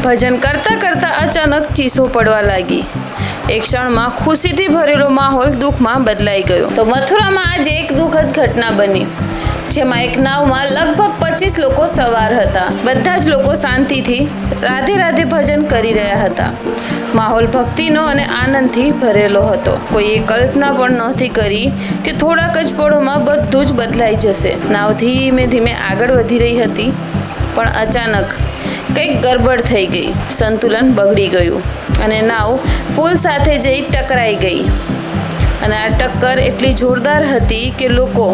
ભજન કરતાં કરતાં અચાનક ચીસો પડવા લાગી। એક ક્ષણમાં ખુશીથી ભરેલો માહોલ દુઃખમાં બદલાઈ ગયો। તો મથુરામાં આજે એક દુઃખદ ઘટના બની, જેમાં એક નાવમાં લગભગ 25 લોકો સવાર હતા। બધા જ લોકો શાંતિથી રાધે રાધે ભજન કરી રહ્યા હતા। માહોલ ભક્તિનો અને આનંદથી ભરેલો હતો। કોઈએ કલ્પના પણ નહોતી કરી કે થોડાક જ પળોમાં બધું જ બદલાઈ જશે। નાવ ધીમે ધીમે આગળ વધી રહી હતી, પણ અચાનક કંઈક ગડબડ થઈ ગઈ। સંતુલન બગડી ગયું અને નાવ પુલ સાથે જઈ ટકરાઈ ગઈ। અને આ ટક્કર એટલી જોરદાર હતી કે લોકો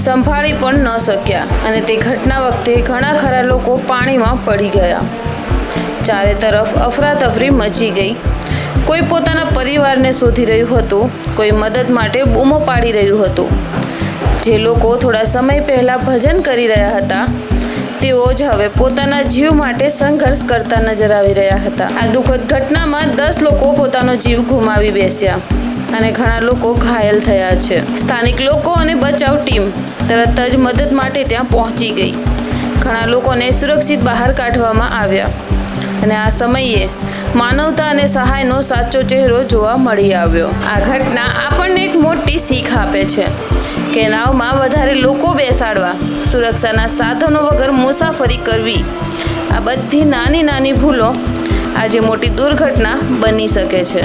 સંભાળી પણ ન શક્યા અને તે ઘટના વખતે ઘણા ખરા લોકો પાણીમાં પડી ગયા। ચારે તરફ અફરાતફરી મચી ગઈ। કોઈ પોતાના પરિવારને શોધી રહ્યું હતું, કોઈ મદદ માટે બૂમો પાડી રહ્યું હતું। જે લોકો થોડા સમય પહેલા ભજન કરી રહ્યા હતા, તેઓ જ હવે પોતાના જીવ માટે સંઘર્ષ કરતા નજર આવી રહ્યા હતા। આ દુઃખદ ઘટનામાં 10 લોકો પોતાનો જીવ ગુમાવી બેસ્યા અને ઘણા લોકો ઘાયલ થયા છે। સ્થાનિક લોકો અને બચાવ ટીમ તરત જ મદદ માટે ત્યાં પહોંચી ગઈ। ઘણા લોકોને સુરક્ષિત બહાર કાઢવામાં આવ્યા અને આ સમયે માનવતા અને સહાયનો સાચો ચહેરો જોવા મળી આવ્યો। આ ઘટના આપણને એક મોટી શીખ આપે છે કે નાવમાં વધારે લોકો બેસાડવા, સુરક્ષાના સાધનો વગર મુસાફરી કરવી, આ બધી નાની નાની ભૂલો આજે મોટી દુર્ઘટના બની શકે છે।